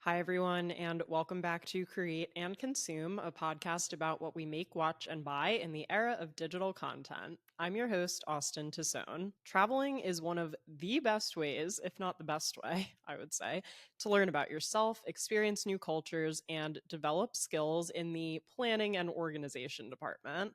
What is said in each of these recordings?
Hi, everyone, and welcome back to Create and Consume, a podcast about what we make, watch, and buy in the era of digital content. I'm your host, Austen Tosone. Traveling is one of the best ways, if not the best way, I would say, to learn about yourself, experience new cultures, and develop skills in the planning and organization department.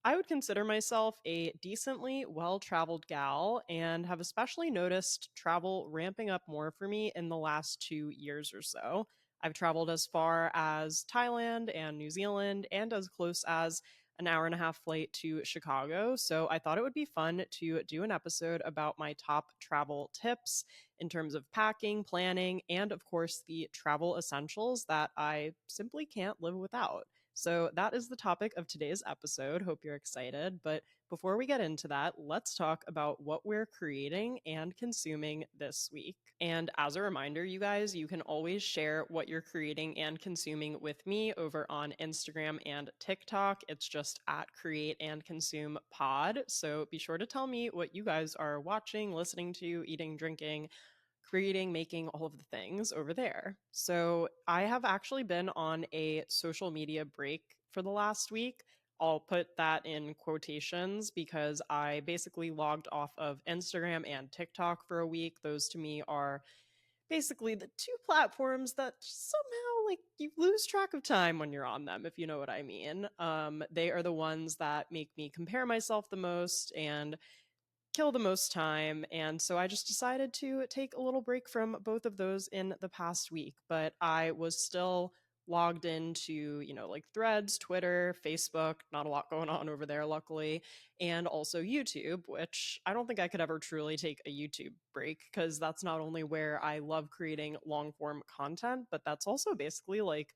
I would consider myself a decently well traveled gal and have especially noticed travel ramping up more for me in the last 2 years or so. I've traveled as far as Thailand and New Zealand and as close as an hour and a half flight to Chicago. So I thought it would be fun to do an episode about my top travel tips in terms of packing, planning, and of course, the travel essentials that I simply can't live without. So that is the topic of today's episode. Hope you're excited. But before we get into that, let's talk about what we're creating and consuming this week. And as a reminder, you guys, you can always share what you're creating and consuming with me over on Instagram and TikTok. It's just at Create and Consume Pod. So be sure to tell me what you guys are watching, listening to, eating, drinking, creating, making, all of the things over there. So I have actually been on a social media break for the last week. I'll put that in quotations because I basically logged off of Instagram and TikTok for a week. Those to me are basically the two platforms that somehow like you lose track of time when you're on them, if you know what I mean. They are the ones that make me compare myself the most and kill the most time. And so I just decided to take a little break from both of those in the past week. But I was still logged into, like Threads, Twitter, Facebook, not a lot going on over there, luckily, and also YouTube, which I don't think I could ever truly take a YouTube break because that's not only where I love creating long form content, but that's also basically like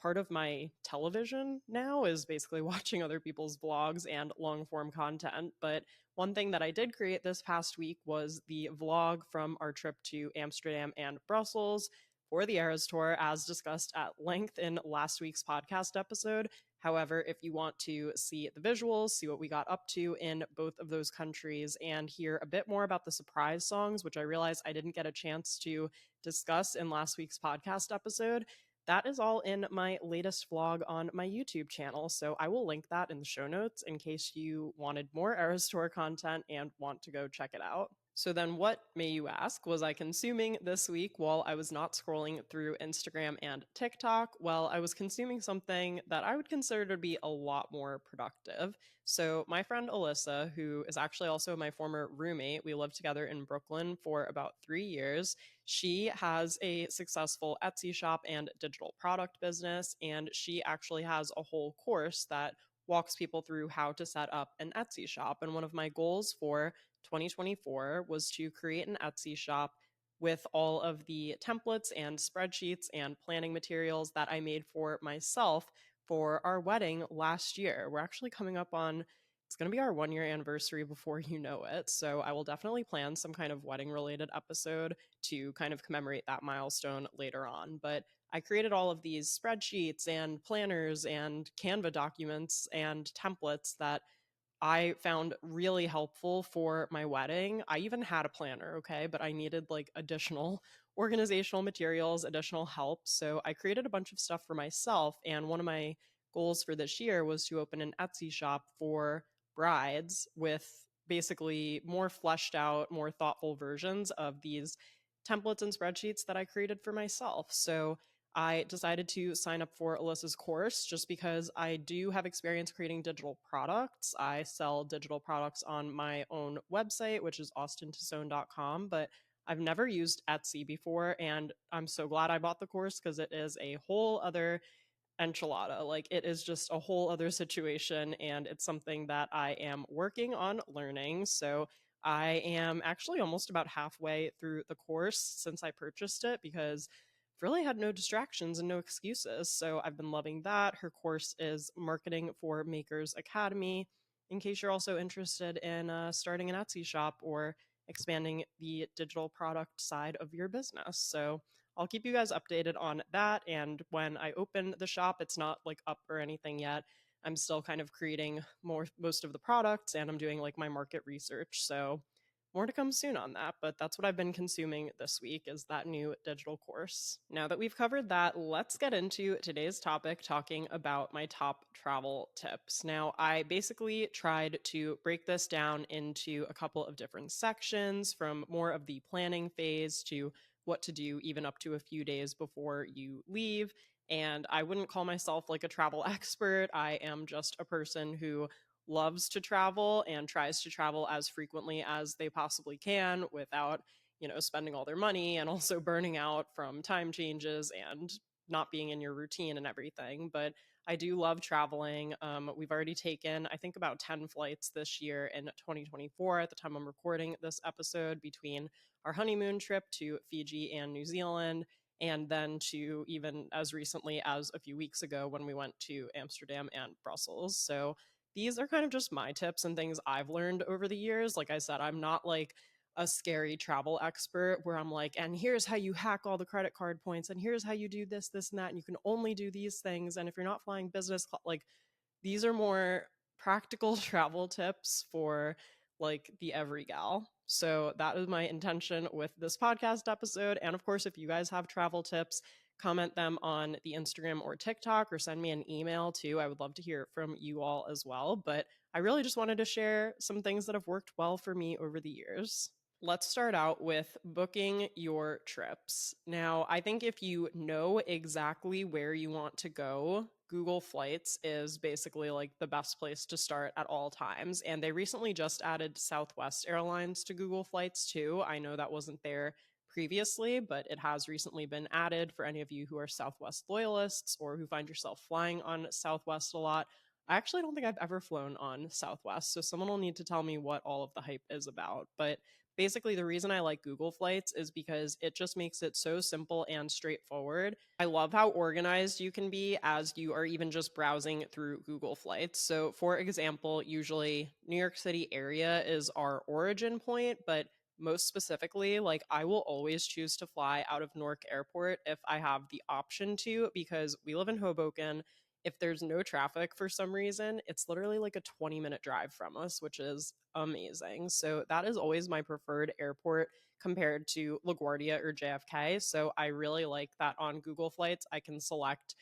part of my television now is basically watching other people's vlogs and long form content. But one thing that I did create this past week was the vlog from our trip to Amsterdam and Brussels for the Eras Tour, as discussed at length in last week's podcast episode. However, if you want to see the visuals, see what we got up to in both of those countries, and hear a bit more about the surprise songs, which I realized I didn't get a chance to discuss in last week's podcast episode, that is all in my latest vlog on my YouTube channel. So I will link that in the show notes in case you wanted more Eras Tour content and want to go check it out. So then what, may you ask, was I consuming this week while I was not scrolling through Instagram and TikTok? Well, I was consuming something that I would consider to be a lot more productive. So my friend Alyssa, who is actually also my former roommate, we lived together in Brooklyn for about 3 years. She has a successful Etsy shop and digital product business, and she actually has a whole course that walks people through how to set up an Etsy shop. And one of my goals for 2024 was to create an Etsy shop with all of the templates and spreadsheets and planning materials that I made for myself for our wedding last year. We're actually coming up on it's going to be our 1 year anniversary before you know it. So I will definitely plan some kind of wedding related episode to kind of commemorate that milestone later on. But I created all of these spreadsheets and planners and Canva documents and templates that I found really helpful for my wedding. I even had a planner, okay, but I needed like additional organizational materials, additional help. So I created a bunch of stuff for myself. And one of my goals for this year was to open an Etsy shop for brides with basically more fleshed out, more thoughtful versions of these templates and spreadsheets that I created for myself. So I decided to sign up for Alyssa's course just because I do have experience creating digital products. I sell digital products on my own website, which is austentosone.com, but I've never used Etsy before. And I'm so glad I bought the course because it is a whole other enchilada. Like it is just a whole other situation. And it's something that I am working on learning. So I am actually almost about halfway through the course since I purchased it because I've really had no distractions and no excuses. So I've been loving that. Her course is Marketing for Makers Academy. In case you're also interested in starting an Etsy shop or expanding the digital product side of your business. So I'll keep you guys updated on that. And when I open the shop, it's not like up or anything yet. I'm still kind of creating most of the products and I'm doing like my market research. So more to come soon on that, but that's what I've been consuming this week is that new digital course. Now that we've covered that, let's get into today's topic, talking about my top travel tips. Now, I basically tried to break this down into a couple of different sections, from more of the planning phase to what to do even up to a few days before you leave. And I wouldn't call myself like a travel expert. I am just a person who loves to travel and tries to travel as frequently as they possibly can without, spending all their money and also burning out from time changes and not being in your routine and everything. But I do love traveling. We've already taken, I think, about 10 flights this year in 2024 at the time I'm recording this episode, between our honeymoon trip to Fiji and New Zealand, and then to even as recently as a few weeks ago when we went to Amsterdam and Brussels. So these are kind of just my tips and things I've learned over the years. Like I said, I'm not like a scary travel expert where I'm like, and here's how you hack all the credit card points, and here's how you do this, this, and that, and you can only do these things. And if you're not flying business, like these are more practical travel tips for like the every gal. So that is my intention with this podcast episode. And of course, if you guys have travel tips, comment them on the Instagram or TikTok, or send me an email too. I would love to hear from you all as well. But I really just wanted to share some things that have worked well for me over the years. Let's start out with booking your trips. Now, I think if you know exactly where you want to go, Google Flights is basically like the best place to start at all times. And they recently just added Southwest Airlines to Google Flights too. I know that wasn't there previously, but it has recently been added for any of you who are Southwest loyalists or who find yourself flying on Southwest a lot. I actually don't think I've ever flown on Southwest, so someone will need to tell me what all of the hype is about. But basically, the reason I like Google Flights is because it just makes it so simple and straightforward. I love how organized you can be as you are even just browsing through Google Flights. So, for example, usually New York City area is our origin point, but most specifically, like I will always choose to fly out of Newark Airport if I have the option to, because we live in Hoboken. If there's no traffic for some reason, it's literally like a 20-minute drive from us, which is amazing. So that is always my preferred airport compared to LaGuardia or JFK. So I really like that on Google Flights, I can select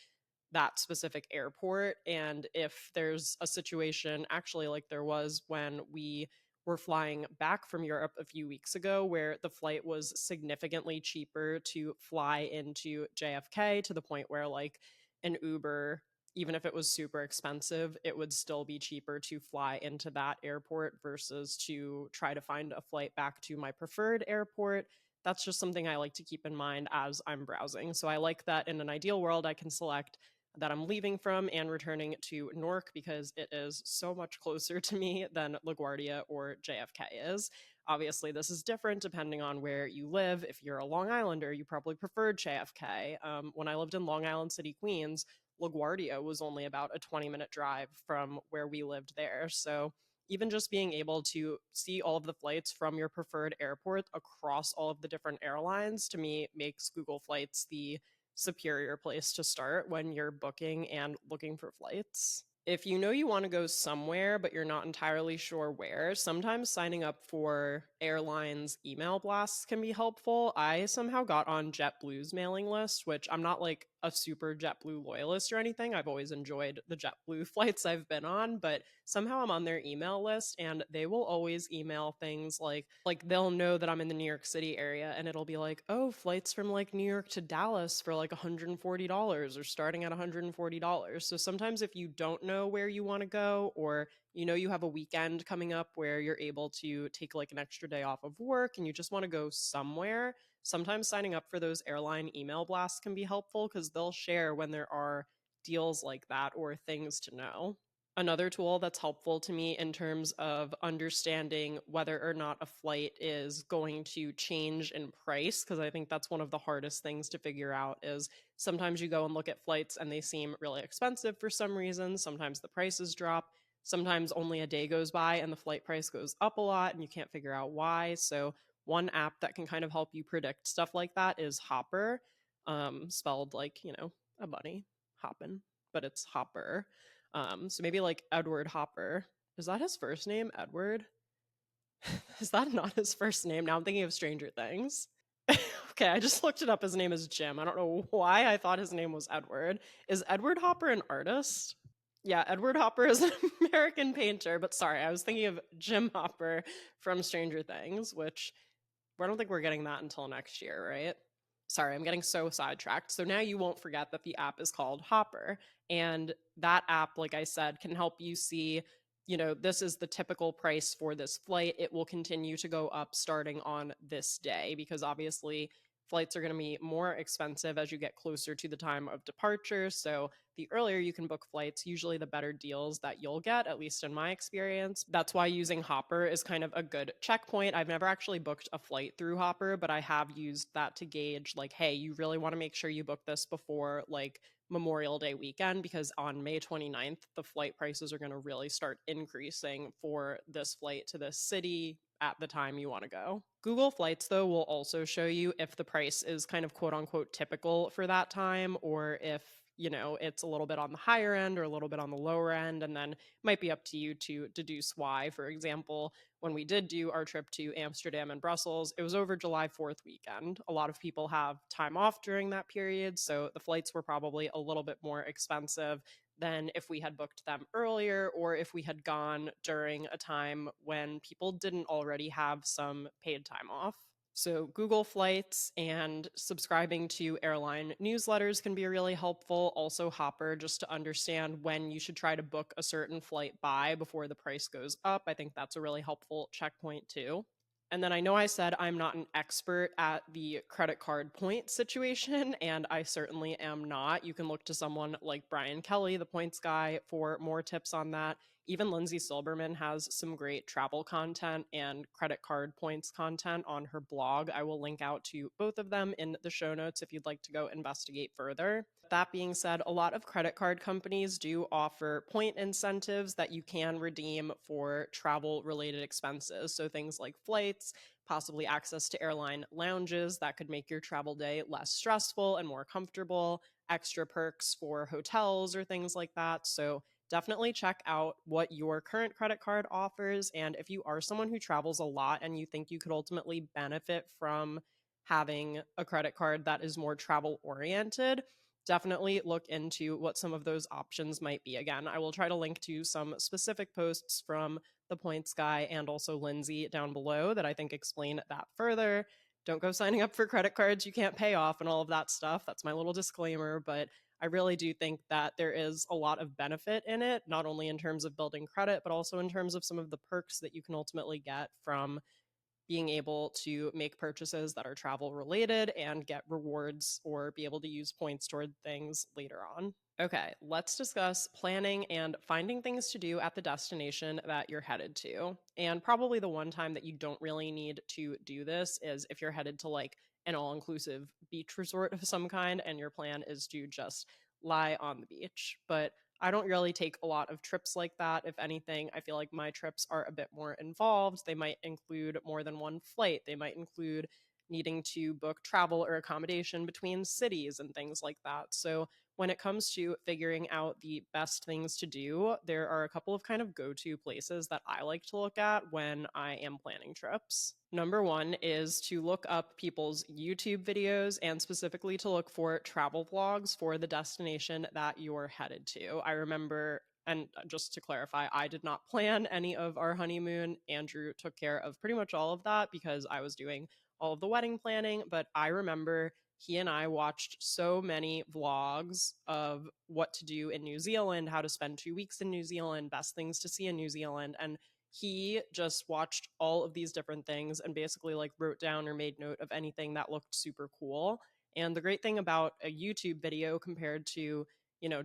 that specific airport. And if there's a situation, actually, like there was when we were flying back from Europe a few weeks ago, where the flight was significantly cheaper to fly into JFK, to the point where like an Uber, even if it was super expensive, it would still be cheaper to fly into that airport versus to try to find a flight back to my preferred airport. That's just something I like to keep in mind as I'm browsing. So I like that in an ideal world, I can select that I'm leaving from and returning to Newark, because it is so much closer to me than LaGuardia or JFK is. Obviously, this is different depending on where you live. If you're a Long Islander, you probably preferred JFK. When I lived in Long Island City, Queens, LaGuardia was only about a 20-minute drive from where we lived there. So even just being able to see all of the flights from your preferred airport across all of the different airlines, to me, makes Google Flights the superior place to start when you're booking and looking for flights. If you know you want to go somewhere, but you're not entirely sure where, sometimes signing up for airlines email blasts can be helpful. I somehow got on JetBlue's mailing list, which I'm not like a super JetBlue loyalist or anything. I've always enjoyed the JetBlue flights I've been on, but somehow I'm on their email list, and they will always email things like they'll know that I'm in the New York City area, and it'll be like, "Oh, flights from like New York to Dallas for like $140 or starting at $140." So sometimes if you don't know where you want to go, or you have a weekend coming up where you're able to take like an extra day off of work and you just want to go somewhere, sometimes signing up for those airline email blasts can be helpful, because they'll share when there are deals like that or things to know. Another tool that's helpful to me in terms of understanding whether or not a flight is going to change in price, because I think that's one of the hardest things to figure out, is sometimes you go and look at flights and they seem really expensive for some reason. Sometimes the prices drop. Sometimes only a day goes by and the flight price goes up a lot and you can't figure out why. So one app that can kind of help you predict stuff like that is Hopper, spelled like, a bunny, hoppin', but it's Hopper. So maybe like Edward Hopper. Is that his first name, Edward? Is that not his first name? Now I'm thinking of Stranger Things. Okay, I just looked it up. His name is Jim. I don't know why I thought his name was Edward. Is Edward Hopper an artist? Yeah, Edward Hopper is an American painter, but sorry, I was thinking of Jim Hopper from Stranger Things, which I don't think we're getting that until next year, right? Sorry, I'm getting so sidetracked. So now you won't forget that the app is called Hopper. And that app, like I said, can help you see, this is the typical price for this flight. It will continue to go up starting on this day because obviously flights are going to be more expensive as you get closer to the time of departure. So the earlier you can book flights, usually the better deals that you'll get, at least in my experience. That's why using Hopper is kind of a good checkpoint. I've never actually booked a flight through Hopper, but I have used that to gauge, like, hey, you really want to make sure you book this before like Memorial Day weekend, because on May 29th, the flight prices are going to really start increasing for this flight to this city at the time you want to go. Google Flights, though, will also show you if the price is kind of quote unquote typical for that time, or if it's a little bit on the higher end or a little bit on the lower end, and then it might be up to you to deduce why. For example, when we did do our trip to Amsterdam and Brussels, it was over July 4th weekend. A lot of people have time off during that period, so the flights were probably a little bit more expensive than if we had booked them earlier or if we had gone during a time when people didn't already have some paid time off. So, Google Flights and subscribing to airline newsletters can be really helpful. Also, Hopper, just to understand when you should try to book a certain flight by before the price goes up. I think that's a really helpful checkpoint, too. And then I know I said I'm not an expert at the credit card point situation, and I certainly am not. You can look to someone like Brian Kelly, the points guy, for more tips on that. Even Lindsay Silberman has some great travel content and credit card points content on her blog. I will link out to both of them in the show notes if you'd like to go investigate further. That being said, a lot of credit card companies do offer point incentives that you can redeem for travel related expenses. So things like flights, possibly access to airline lounges that could make your travel day less stressful and more comfortable, extra perks for hotels or things like that. So definitely check out what your current credit card offers. And if you are someone who travels a lot and you think you could ultimately benefit from having a credit card that is more travel oriented, definitely look into what some of those options might be. Again, I will try to link to some specific posts from the points guy and also Lindsay down below that I think explain that further. Don't go signing up for credit cards you can't pay off and all of that stuff. That's my little disclaimer, but I really do think that there is a lot of benefit in it, not only in terms of building credit, but also in terms of some of the perks that you can ultimately get from being able to make purchases that are travel related and get rewards or be able to use points toward things later on. Okay, let's discuss planning and finding things to do at the destination that you're headed to. And probably the one time that you don't really need to do this is if you're headed to like an all inclusive beach resort of some kind and your plan is to just lie on the beach. But I don't really take a lot of trips like that. If anything, I feel like my trips are a bit more involved. They might include more than one flight, they might include needing to book travel or accommodation between cities and things like that. So when it comes to figuring out the best things to do, there are a couple of kind of go to places that I like to look at when I am planning trips. Number one is to look up people's YouTube videos and specifically to look for travel vlogs for the destination that you're headed to. I remember, and just to clarify, I did not plan any of our honeymoon. Andrew took care of pretty much all of that because I was doing all of the wedding planning, but I remember he and I watched so many vlogs of what to do in New Zealand, how to spend 2 weeks in New Zealand, best things to see in New Zealand. And he just watched all of these different things and basically like wrote down or made note of anything that looked super cool. And the great thing about a YouTube video compared to,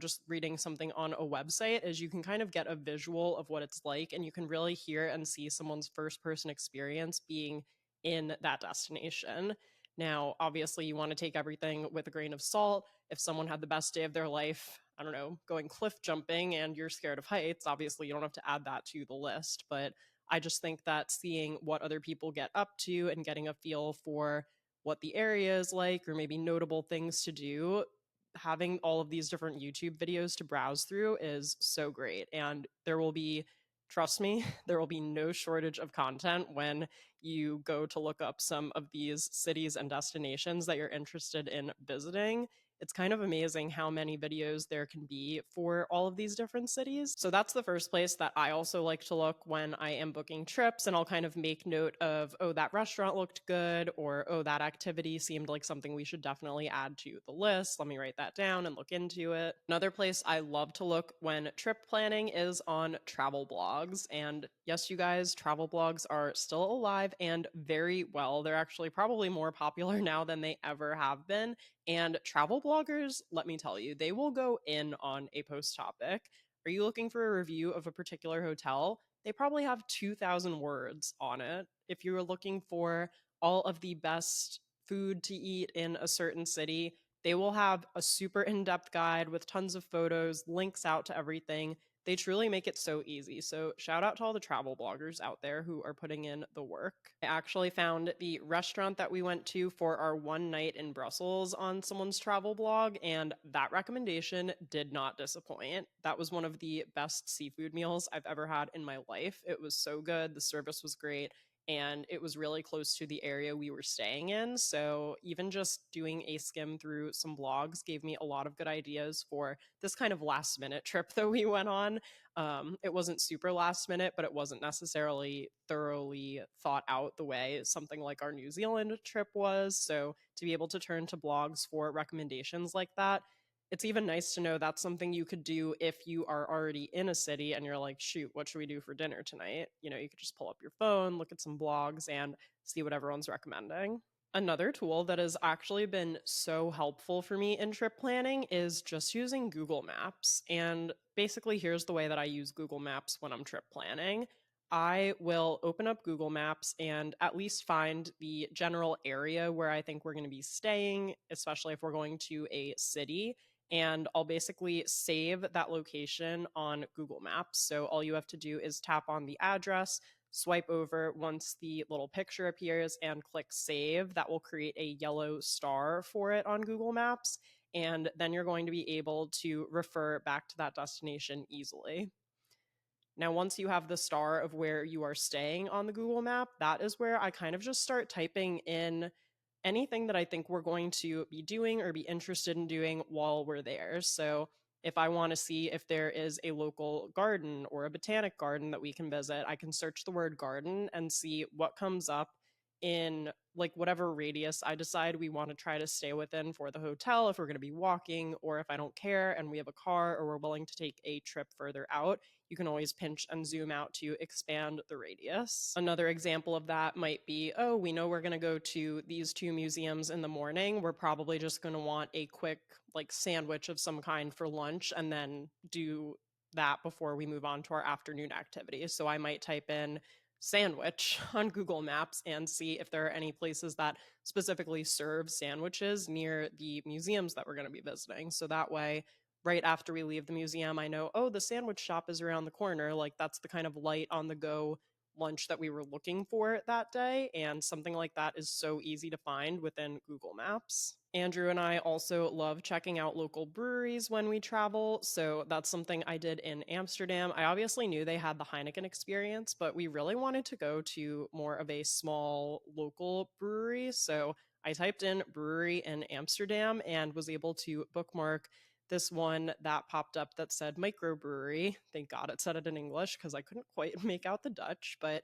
just reading something on a website is you can kind of get a visual of what it's like and you can really hear and see someone's first person experience being in that destination. Now, obviously, you want to take everything with a grain of salt. If someone had the best day of their life, I don't know, going cliff jumping and you're scared of heights, obviously, you don't have to add that to the list. But I just think that seeing what other people get up to and getting a feel for what the area is like or maybe notable things to do, having all of these different YouTube videos to browse through is so great. And there will be Trust me, there will be no shortage of content when you go to look up some of these cities and destinations that you're interested in visiting. It's kind of amazing how many videos there can be for all of these different cities. So that's the first place that I also like to look when I am booking trips, and I'll kind of make note of, oh, that restaurant looked good, or oh, that activity seemed like something we should definitely add to the list. Let me write that down and look into it. Another place I love to look when trip planning is on travel blogs. And yes, you guys, travel blogs are still alive and very well. They're actually probably more popular now than they ever have been. And travel bloggers, let me tell you, they will go in on a post topic. Are you looking for a review of a particular hotel? They probably have 2,000 words on it. If you're looking for all of the best food to eat in a certain city, they will have a super in depth guide with tons of photos, links out to everything. They truly make it so easy. So, shout out to all the travel bloggers out there who are putting in the work. I actually found the restaurant that we went to for our one night in Brussels on someone's travel blog, and that recommendation did not disappoint. That was one of the best seafood meals I've ever had in my life. It was so good, the service was great, and it was really close to the area we were staying in. So, even just doing a skim through some blogs gave me a lot of good ideas for this kind of last minute trip that we went on. It wasn't super last minute, but it wasn't necessarily thoroughly thought out the way something like our New Zealand trip was. So, to be able to turn to blogs for recommendations like that, it's even nice to know that's something you could do if you are already in a city and you're like, shoot, what should we do for dinner tonight? You know, you could just pull up your phone, look at some blogs, and see what everyone's recommending. Another tool that has actually been so helpful for me in trip planning is just using Google Maps. And basically, here's the way that I use Google Maps when I'm trip planning. I will open up Google Maps and at least find the general area where I think we're going to be staying, especially if we're going to a city. And I'll basically save that location on Google Maps. So all you have to do is tap on the address, swipe over once the little picture appears, and click save. That will create a yellow star for it on Google Maps. And then you're going to be able to refer back to that destination easily. Now, once you have the star of where you are staying on the Google map, that is where I kind of just start typing in anything that I think we're going to be doing or be interested in doing while we're there. So, if I want to see if there is a local garden or a botanic garden that we can visit, I can search the word garden and see what comes up in like whatever radius I decide we want to try to stay within for the hotel, if we're going to be walking, or if I don't care and we have a car or we're willing to take a trip further out. You can always pinch and zoom out to expand the radius. Another example of that might be, oh, we know we're going to go to these two museums in the morning. We're probably just going to want a quick like sandwich of some kind for lunch and then do that before we move on to our afternoon activities. So I might type in sandwich on Google Maps and see if there are any places that specifically serve sandwiches near the museums that we're going to be visiting. So that way, right after we leave the museum, I know, oh, the sandwich shop is around the corner. Like that's the kind of light on the go lunch that we were looking for that day. And something like that is so easy to find within Google Maps. Andrew and I also love checking out local breweries when we travel. So that's something I did in Amsterdam. I obviously knew they had the Heineken experience, but we really wanted to go to more of a small local brewery. So I typed in brewery in Amsterdam and was able to bookmark this one that popped up that said microbrewery. Thank God it said it in English because I couldn't quite make out the Dutch, but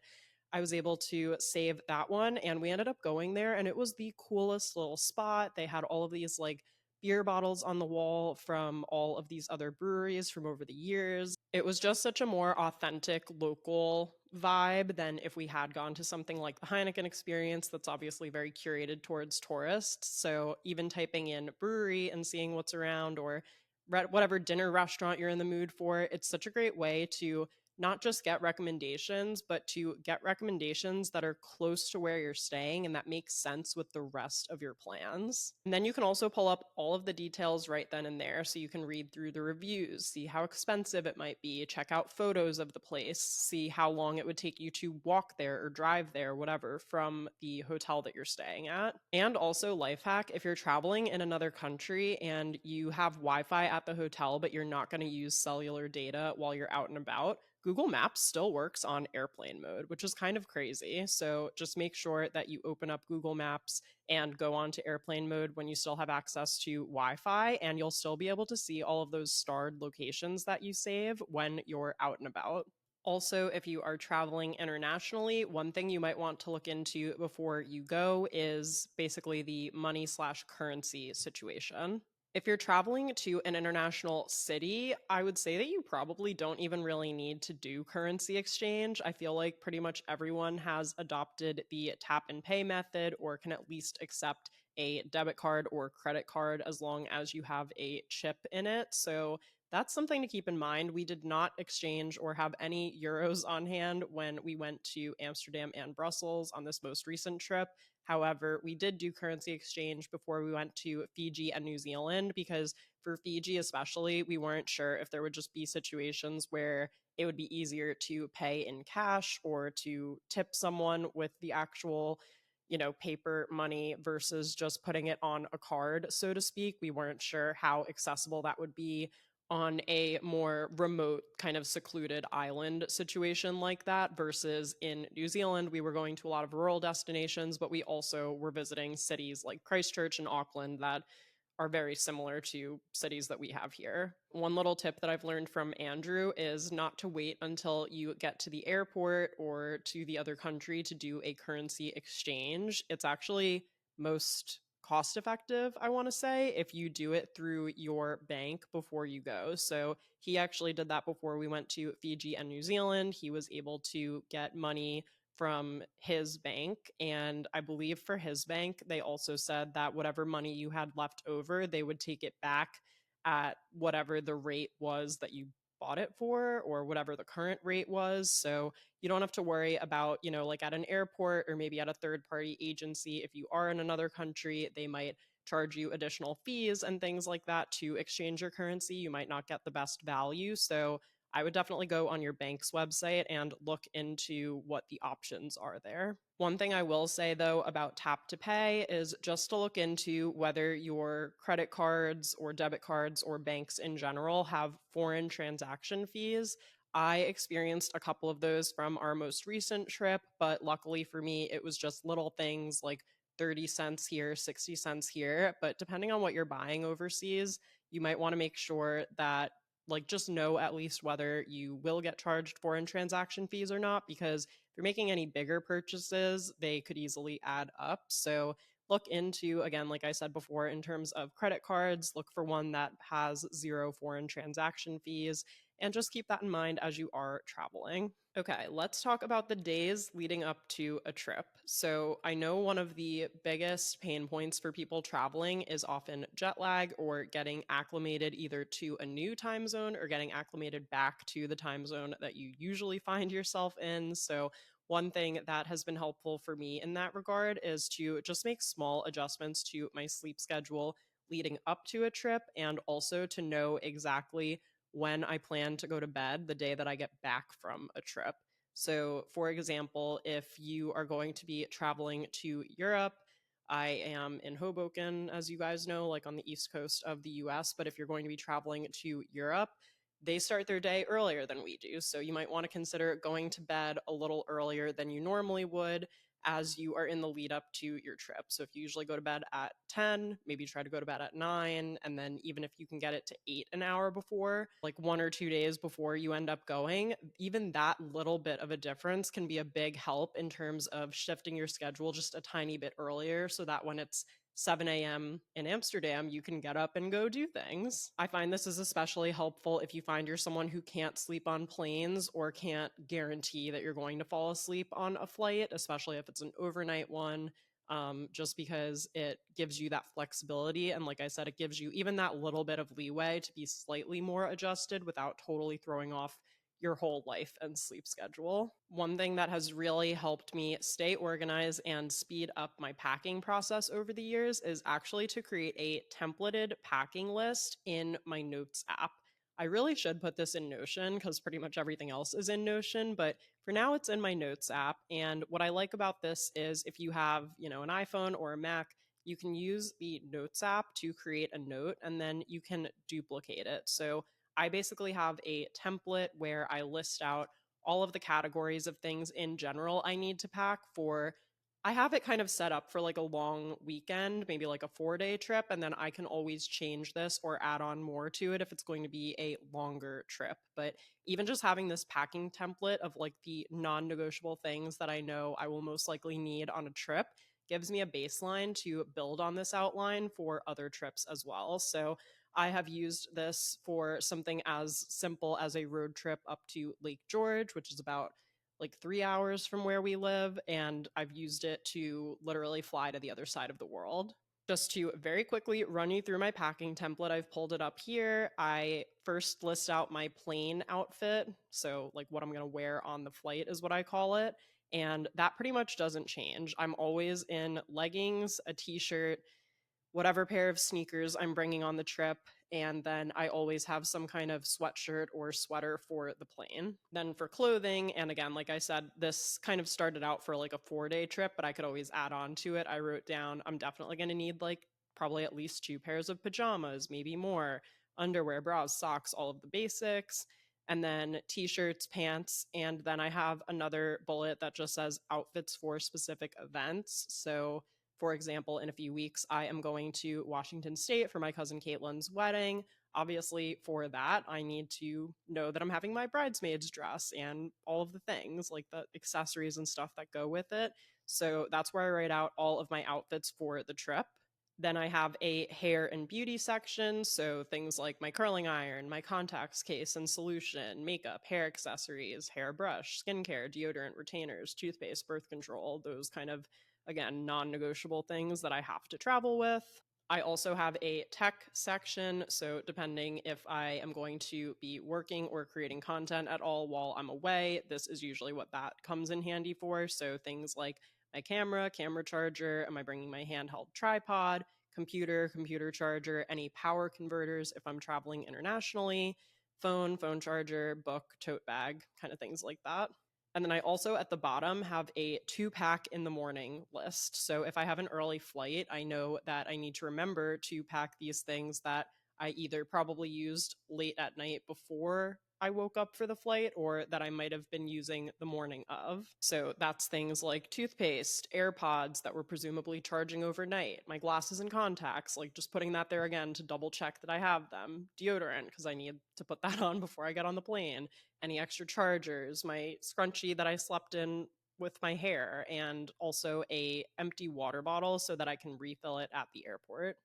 I was able to save that one and we ended up going there and it was the coolest little spot. They had all of these like beer bottles on the wall from all of these other breweries from over the years. It was just such a more authentic local vibe than if we had gone to something like the Heineken experience that's obviously very curated towards tourists. So even typing in brewery and seeing what's around or whatever dinner restaurant you're in the mood for, it's such a great way to not just get recommendations, but to get recommendations that are close to where you're staying and that makes sense with the rest of your plans. And then you can also pull up all of the details right then and there so you can read through the reviews, see how expensive it might be, check out photos of the place, see how long it would take you to walk there or drive there, whatever, from the hotel that you're staying at. And also, life hack, if you're traveling in another country and you have Wi-Fi at the hotel, but you're not going to use cellular data while you're out and about, Google Maps still works on airplane mode, which is kind of crazy. So just make sure that you open up Google Maps and go on to airplane mode when you still have access to Wi Fi, and you'll still be able to see all of those starred locations that you save when you're out and about. Also, if you are traveling internationally, one thing you might want to look into before you go is basically the money slash currency situation. If you're traveling to an international city, I would say that you probably don't even really need to do currency exchange. I feel like pretty much everyone has adopted the tap and pay method or can at least accept a debit card or credit card as long as you have a chip in it. So that's something to keep in mind. We did not exchange or have any euros on hand when we went to Amsterdam and Brussels on this most recent trip. However, we did do currency exchange before we went to Fiji and New Zealand because for Fiji especially, we weren't sure if there would just be situations where it would be easier to pay in cash or to tip someone with the actual paper money versus just putting it on a card, so to speak. We weren't sure how accessible that would be on a more remote kind of secluded island situation like that versus in New Zealand we were going to a lot of rural destinations, but we also were visiting cities like Christchurch and Auckland that are very similar to cities that we have here. One little tip that I've learned from Andrew is not to wait until you get to the airport or to the other country to do a currency exchange. It's actually most cost effective, I want to say, if you do it through your bank before you go. So he actually did that before we went to Fiji and New Zealand. He was able to get money from his bank. And I believe for his bank, they also said that whatever money you had left over, they would take it back at whatever the rate was that you bought it for or whatever the current rate was. So you don't have to worry about, like at an airport or maybe at a third party agency. If you are in another country, they might charge you additional fees and things like that to exchange your currency. You might not get the best value. So I would definitely go on your bank's website and look into what the options are there. One thing I will say though about tap to pay is just to look into whether your credit cards or debit cards or banks in general have foreign transaction fees. I experienced a couple of those from our most recent trip, but luckily for me, it was just little things like 30 cents here, 60 cents here. But depending on what you're buying overseas, you might want to make sure that just know at least whether you will get charged foreign transaction fees or not, because if you're making any bigger purchases, they could easily add up. So look into, again, like I said before, in terms of credit cards, look for one that has zero foreign transaction fees, and just keep that in mind as you are traveling. Okay, let's talk about the days leading up to a trip. So, I know one of the biggest pain points for people traveling is often jet lag or getting acclimated either to a new time zone or getting acclimated back to the time zone that you usually find yourself in. So, one thing that has been helpful for me in that regard is to just make small adjustments to my sleep schedule leading up to a trip and also to know exactly when I plan to go to bed the day that I get back from a trip. So, for example, if you are going to be traveling to Europe, I am in Hoboken, as you guys know, like on the east coast of the US. But if you're going to be traveling to Europe, they start their day earlier than we do. So, you might want to consider going to bed a little earlier than you normally would as you are in the lead up to your trip. So if you usually go to bed at 10, maybe try to go to bed at 9. And then even if you can get it to 8 an hour before, like 1 or 2 days before you end up going, even that little bit of a difference can be a big help in terms of shifting your schedule just a tiny bit earlier so that when it's 7 a.m. in Amsterdam, you can get up and go do things. I find this is especially helpful if you find you're someone who can't sleep on planes or can't guarantee that you're going to fall asleep on a flight, especially if it's an overnight one, just because it gives you that flexibility. And like I said, it gives you even that little bit of leeway to be slightly more adjusted without totally throwing off your whole life and sleep schedule. One thing that has really helped me stay organized and speed up my packing process over the years is actually to create a templated packing list in my Notes app. I really should put this in Notion because pretty much everything else is in Notion, but for now it's in my Notes app. And what I like about this is if you have, an iPhone or a Mac, you can use the Notes app to create a note and then you can duplicate it. So I basically have a template where I list out all of the categories of things in general I need to pack for. I have it kind of set up for like a long weekend, maybe like a 4-day trip, and then I can always change this or add on more to it if it's going to be a longer trip. But even just having this packing template of like the non-negotiable things that I know I will most likely need on a trip gives me a baseline to build on this outline for other trips as well. So I have used this for something as simple as a road trip up to Lake George, which is about like 3 hours from where we live. And I've used it to literally fly to the other side of the world. Just to very quickly run you through my packing template, I've pulled it up here. I first list out my plane outfit. So, like, what I'm going to wear on the flight is what I call it. And that pretty much doesn't change. I'm always in leggings, a t shirt, whatever pair of sneakers I'm bringing on the trip, and then I always have some kind of sweatshirt or sweater for the plane. Then for clothing, and again, like I said, this kind of started out for like a 4-day trip, but I could always add on to it. I wrote down I'm definitely going to need like probably at least 2 pairs of pajamas, maybe more, underwear, bras, socks, all of the basics, and then t-shirts, pants, and then I have another bullet that just says outfits for specific events. So for example, in a few weeks, I am going to Washington State for my cousin Caitlin's wedding. Obviously, for that, I need to know that I'm having my bridesmaid's dress and all of the things, like the accessories and stuff that go with it. So that's where I write out all of my outfits for the trip. Then I have a hair and beauty section. So things like my curling iron, my contacts case and solution, makeup, hair accessories, hairbrush, skincare, deodorant, retainers, toothpaste, birth control, those kind of, again, non-negotiable things that I have to travel with. I also have a tech section. So depending if I am going to be working or creating content at all while I'm away, this is usually what that comes in handy for. So things like my camera, camera charger, am I bringing my handheld tripod, computer, computer charger, any power converters if I'm traveling internationally, phone, phone charger, book, tote bag, kind of things like that. And then I also at the bottom have a 2-pack in the morning list. So if I have an early flight, I know that I need to remember to pack these things that I either probably used late at night before I woke up for the flight or that I might have been using the morning of. So that's things like toothpaste, AirPods that were presumably charging overnight, my glasses and contacts, like just putting that there again to double check that I have them, deodorant because I need to put that on before I get on the plane, any extra chargers, my scrunchie that I slept in with my hair, and also a empty water bottle so that I can refill it at the airport.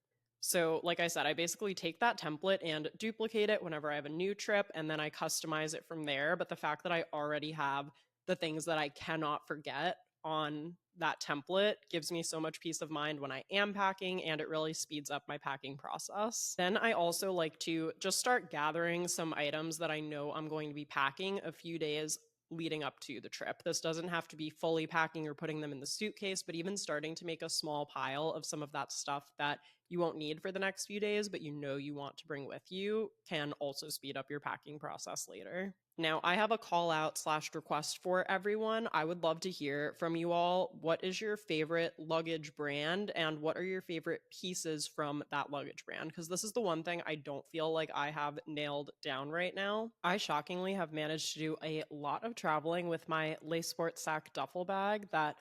So, like I said, I basically take that template and duplicate it whenever I have a new trip, and then I customize it from there. But the fact that I already have the things that I cannot forget on that template gives me so much peace of mind when I am packing, and it really speeds up my packing process. Then I also like to just start gathering some items that I know I'm going to be packing a few days leading up to the trip. This doesn't have to be fully packing or putting them in the suitcase, but even starting to make a small pile of some of that stuff that you won't need for the next few days, but you know you want to bring with you can also speed up your packing process later. Now, I have a call out slash request for everyone. I would love to hear from you all. What is your favorite luggage brand and what are your favorite pieces from that luggage brand? Because this is the one thing I don't feel like I have nailed down right now. I shockingly have managed to do a lot of traveling with my Le Sport Sac duffel bag that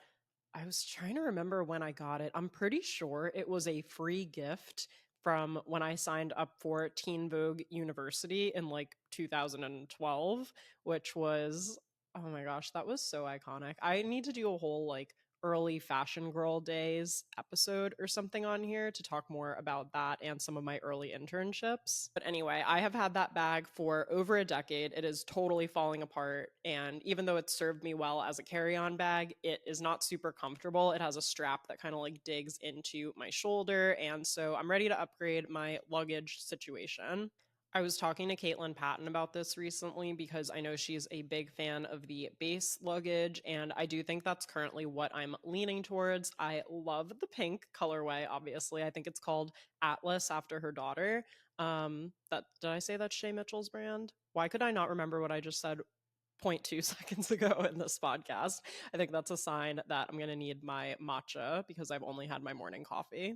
I was trying to remember when I got it. I'm pretty sure it was a free gift from when I signed up for Teen Vogue University in like 2012, which was, oh my gosh, that was so iconic. I need to do a whole like early fashion girl days episode or something on here to talk more about that and some of my early internships. But anyway, I have had that bag for over a decade. It is totally falling apart. And even though it served me well as a carry-on bag, it is not super comfortable. It has a strap that kind of like digs into my shoulder. And so I'm ready to upgrade my luggage situation. I was talking to Caitlin Patton about this recently because I know she's a big fan of the base luggage, and I do think that's currently what I'm leaning towards. I love the pink colorway, obviously. I think it's called Atlas after her daughter. That did I say that's Shay Mitchell's brand? Why could I not remember what I just said 0.2 seconds ago in this podcast? I think that's a sign that I'm going to need my matcha because I've only had my morning coffee.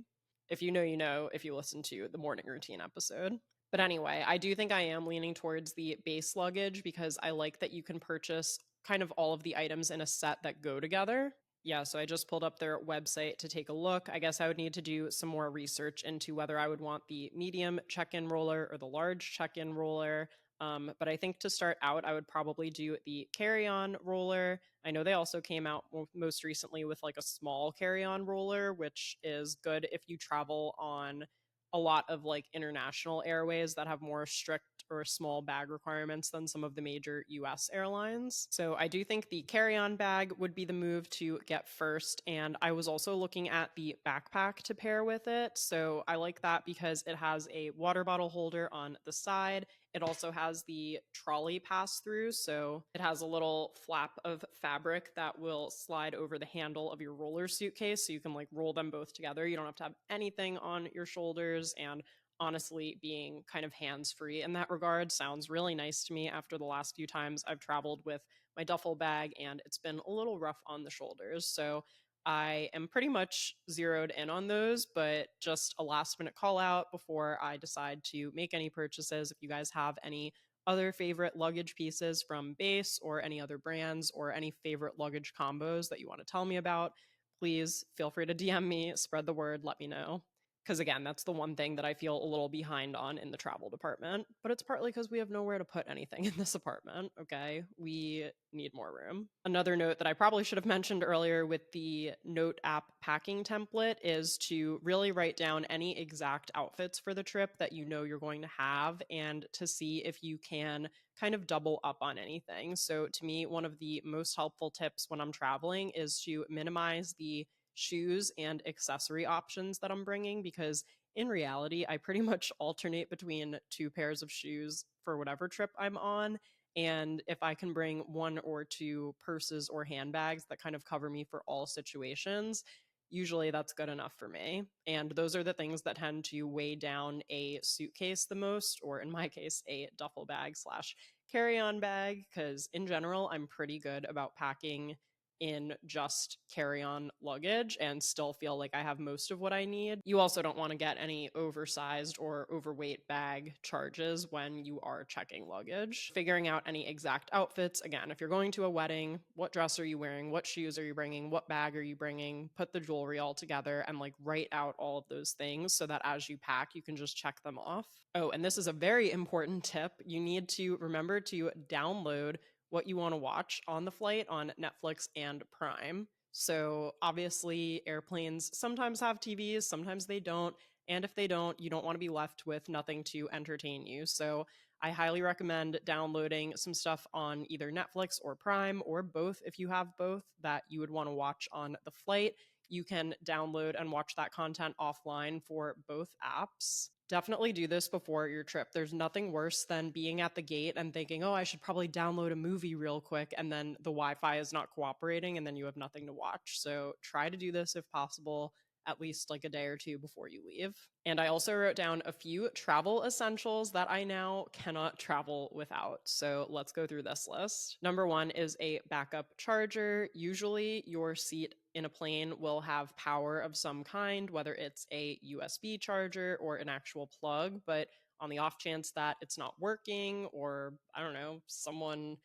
If you know, you know, if you listen to the morning routine episode. But anyway, I do think I am leaning towards the base luggage because I like that you can purchase kind of all of the items in a set that go together. Yeah, so I just pulled up their website to take a look. I guess I would need to do some more research into whether I would want the medium check-in roller or the large check-in roller. But I think to start out, I would probably do the carry-on roller. I know they also came out most recently with like a small carry-on roller, which is good if you travel on a lot of like international airways that have more strict or small bag requirements than some of the major US airlines. So I do think the carry-on bag would be the move to get first. And I was also looking at the backpack to pair with it. So I like that because it has a water bottle holder on the side. It also has the trolley pass through. So it has a little flap of fabric that will slide over the handle of your roller suitcase. So you can like roll them both together. You don't have to have anything on your shoulders. And honestly, being kind of hands free in that regard sounds really nice to me after the last few times I've traveled with my duffel bag and it's been a little rough on the shoulders. So I am pretty much zeroed in on those, but just a last minute call out before I decide to make any purchases. If you guys have any other favorite luggage pieces from Base or any other brands or any favorite luggage combos that you want to tell me about, please feel free to DM me, spread the word, let me know. Because again, that's the one thing that I feel a little behind on in the travel department. But it's partly because we have nowhere to put anything in this apartment. Okay. We need more room. Another note that I probably should have mentioned earlier with the Note app packing template is to really write down any exact outfits for the trip that you know you're going to have and to see if you can kind of double up on anything. So to me, one of the most helpful tips when I'm traveling is to minimize the shoes and accessory options that I'm bringing because in reality, I pretty much alternate between two pairs of shoes for whatever trip I'm on. And if I can bring one or two purses or handbags that kind of cover me for all situations, usually that's good enough for me. And those are the things that tend to weigh down a suitcase the most, or in my case, a duffel bag slash carry on bag. Because in general, I'm pretty good about packing in just carry-on luggage and still feel like I have most of what I need. You also don't want to get any oversized or overweight bag charges when you are checking luggage. Figuring out any exact outfits, again, if you're going to a wedding, what dress are you wearing? What shoes are you bringing? What bag are you bringing? Put the jewelry all together and like write out all of those things so that as you pack, you can just check them off. Oh, and this is a very important tip. You need to remember to download what you want to watch on the flight on Netflix and Prime. So obviously, airplanes sometimes have TVs, sometimes they don't. And if they don't, you don't want to be left with nothing to entertain you. So I highly recommend downloading some stuff on either Netflix or Prime or both if you have both that you would want to watch on the flight. You can download and watch that content offline for both apps. Definitely do this before your trip. There's nothing worse than being at the gate and thinking, oh, I should probably download a movie real quick. And then the Wi Fi is not cooperating and then you have nothing to watch. So try to do this if possible, at least like a day or two before you leave. And I also wrote down a few travel essentials that I now cannot travel without. So let's go through this list. Number one is a backup charger. Usually, your seat in a plane will have power of some kind, whether it's a USB charger or an actual plug. But on the off chance that it's not working, or I don't know, someone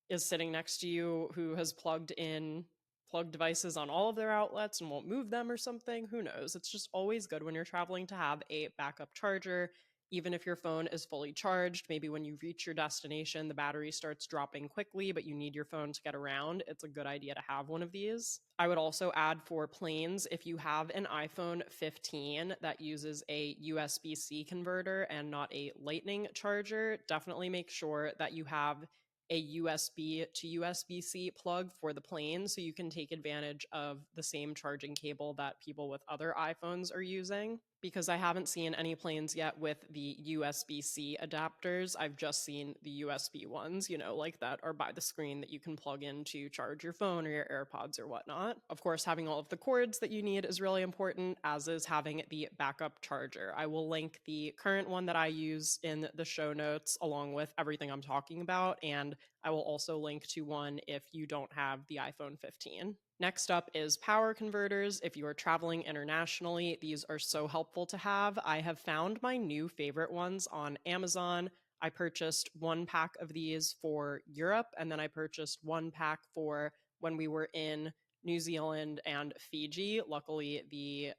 is sitting next to you who has plugged in plug devices on all of their outlets and won't move them or something. Who knows? It's just always good when you're traveling to have a backup charger. Even if your phone is fully charged, maybe when you reach your destination, the battery starts dropping quickly, but you need your phone to get around. It's a good idea to have one of these. I would also add for planes, if you have an iPhone 15 that uses a USB-C converter and not a Lightning charger, definitely make sure that you have a USB to USB-C plug for the plane so you can take advantage of the same charging cable that people with other iPhones are using. Because I haven't seen any planes yet with the USB-C adapters. I've just seen the USB ones, like that are by the screen that you can plug in to charge your phone or your AirPods or whatnot. Of course, having all of the cords that you need is really important, as is having the backup charger. I will link the current one that I use in the show notes along with everything I'm talking about, and I will also link to one if you don't have the iPhone 15. Next up is power converters. If you are traveling internationally, these are so helpful to have. I have found my new favorite ones on Amazon. I purchased one pack of these for Europe, and then I purchased one pack for when we were in New Zealand and Fiji. Luckily, the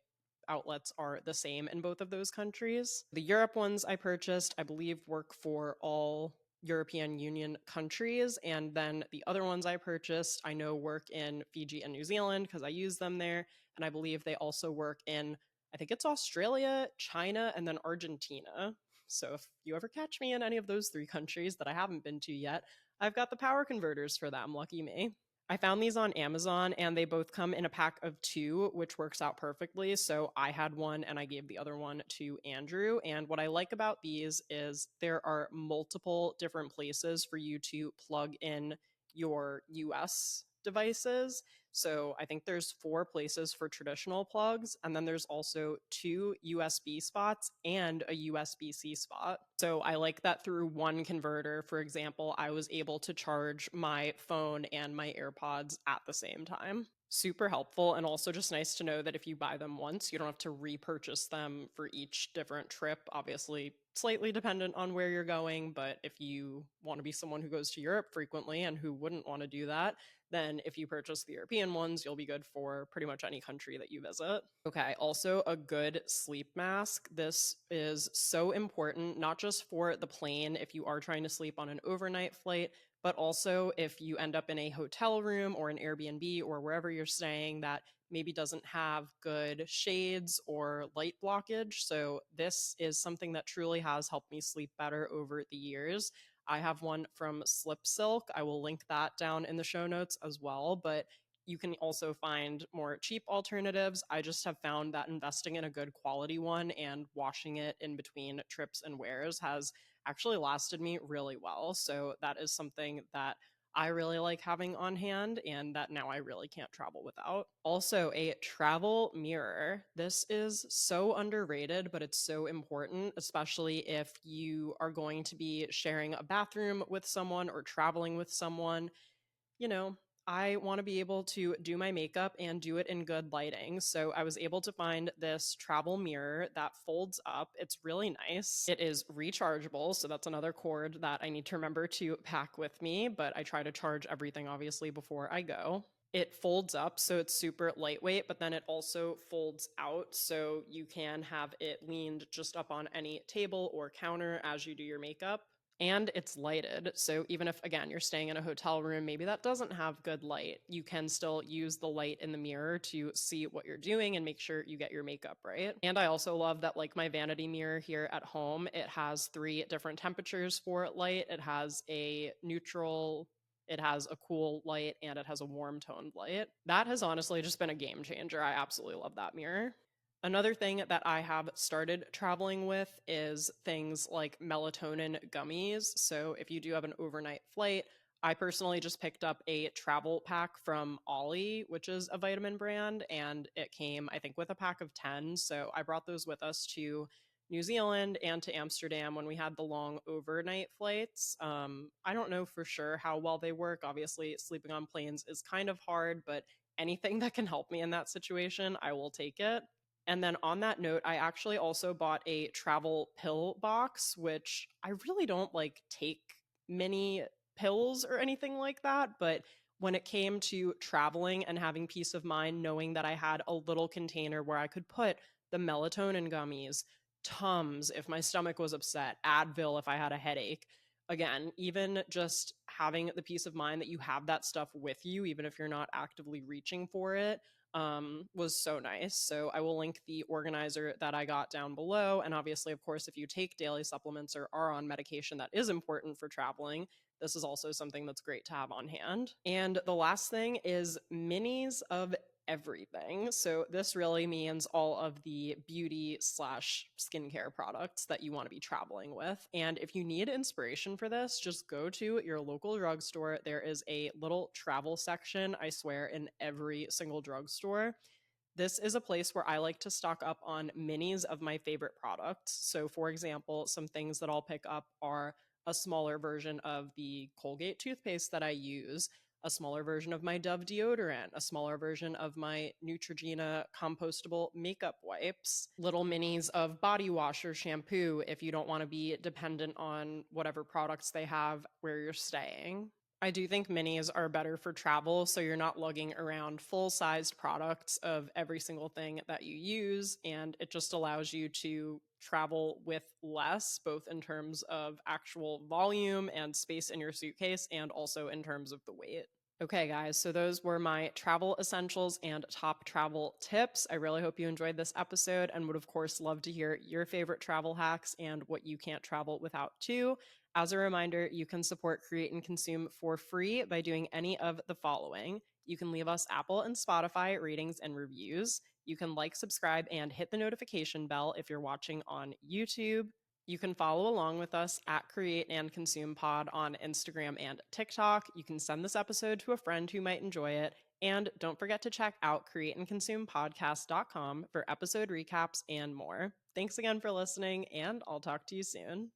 outlets are the same in both of those countries. The Europe ones I purchased, I believe, work for all European Union countries. And then the other ones I purchased, I know work in Fiji and New Zealand because I use them there. And I believe they also work in, I think it's Australia, China, and then Argentina. So if you ever catch me in any of those three countries that I haven't been to yet, I've got the power converters for them. Lucky me. I found these on Amazon and they both come in a pack of two, which works out perfectly. So I had one and I gave the other one to Andrew. And what I like about these is there are multiple different places for you to plug in your US devices. So I think there's 4 places for traditional plugs, and then there's also 2 USB spots and a USB-C spot. So I like that through one converter, for example, I was able to charge my phone and my AirPods at the same time. Super helpful, and also just nice to know that if you buy them once, you don't have to repurchase them for each different trip. Obviously, slightly dependent on where you're going, but if you want to be someone who goes to Europe frequently and who wouldn't want to do that, then if you purchase the European ones, you'll be good for pretty much any country that you visit. Okay, also a good sleep mask. This is so important, not just for the plane if you are trying to sleep on an overnight flight, but also if you end up in a hotel room or an Airbnb or wherever you're staying that maybe doesn't have good shades or light blockage. So this is something that truly has helped me sleep better over the years. I have one from Slip Silk. I will link that down in the show notes as well, but you can also find more cheap alternatives. I just have found that investing in a good quality one and washing it in between trips and wears has actually lasted me really well. So that is something that I really like having on hand and that now I really can't travel without. Also, a travel mirror. This is so underrated, but it's so important, especially if you are going to be sharing a bathroom with someone or traveling with someone. You know, I want to be able to do my makeup and do it in good lighting. So I was able to find this travel mirror that folds up. It's really nice. It is rechargeable. So that's another cord that I need to remember to pack with me, but I try to charge everything obviously before I go. It folds up, so it's super lightweight, but then it also folds out, so you can have it leaned just up on any table or counter as you do your makeup. And it's lighted. So even if, again, you're staying in a hotel room, maybe that doesn't have good light, you can still use the light in the mirror to see what you're doing and make sure you get your makeup right. And I also love that, like my vanity mirror here at home, it has 3 different temperatures for light. It has a neutral, it has a cool light, and it has a warm toned light. That has honestly just been a game changer. I absolutely love that mirror. Another thing that I have started traveling with is things like melatonin gummies. So if you do have an overnight flight, I personally just picked up a travel pack from Ollie, which is a vitamin brand, and it came, I think, with a pack of 10. So I brought those with us to New Zealand and to Amsterdam when we had the long overnight flights. I don't know for sure how well they work. Obviously, sleeping on planes is kind of hard, but anything that can help me in that situation, I will take it. And then on that note, I actually also bought a travel pill box, which I really don't like take many pills or anything like that. But when it came to traveling and having peace of mind, knowing that I had a little container where I could put the melatonin gummies, Tums if my stomach was upset, Advil if I had a headache. Again, even just having the peace of mind that you have that stuff with you, even if you're not actively reaching for it, was so nice. So I will link the organizer that I got down below. And obviously, of course, if you take daily supplements or are on medication that is important for traveling, this is also something that's great to have on hand. And the last thing is minis of everything. So this really means all of the beauty slash skincare products that you want to be traveling with. And if you need inspiration for this, just go to your local drugstore. There is a little travel section, I swear, in every single drugstore. This is a place where I like to stock up on minis of my favorite products. So, for example, some things that I'll pick up are a smaller version of the Colgate toothpaste that I use. a smaller version of my Dove deodorant, a smaller version of my Neutrogena compostable makeup wipes, little minis of body wash or shampoo if you don't want to be dependent on whatever products they have where you're staying. I do think minis are better for travel, so you're not lugging around full-sized products of every single thing that you use, and it just allows you to travel with less, both in terms of actual volume and space in your suitcase, and also in terms of the weight. Okay, guys, so those were my travel essentials and top travel tips. I really hope you enjoyed this episode and would, of course, love to hear your favorite travel hacks and what you can't travel without, too. As a reminder, you can support Create and Consume for free by doing any of the following. You can leave us Apple and Spotify ratings and reviews. You can like, subscribe, and hit the notification bell if you're watching on YouTube. You can follow along with us at Create and Consume Pod on Instagram and TikTok. You can send this episode to a friend who might enjoy it. And don't forget to check out createandconsumepodcast.com for episode recaps and more. Thanks again for listening, and I'll talk to you soon.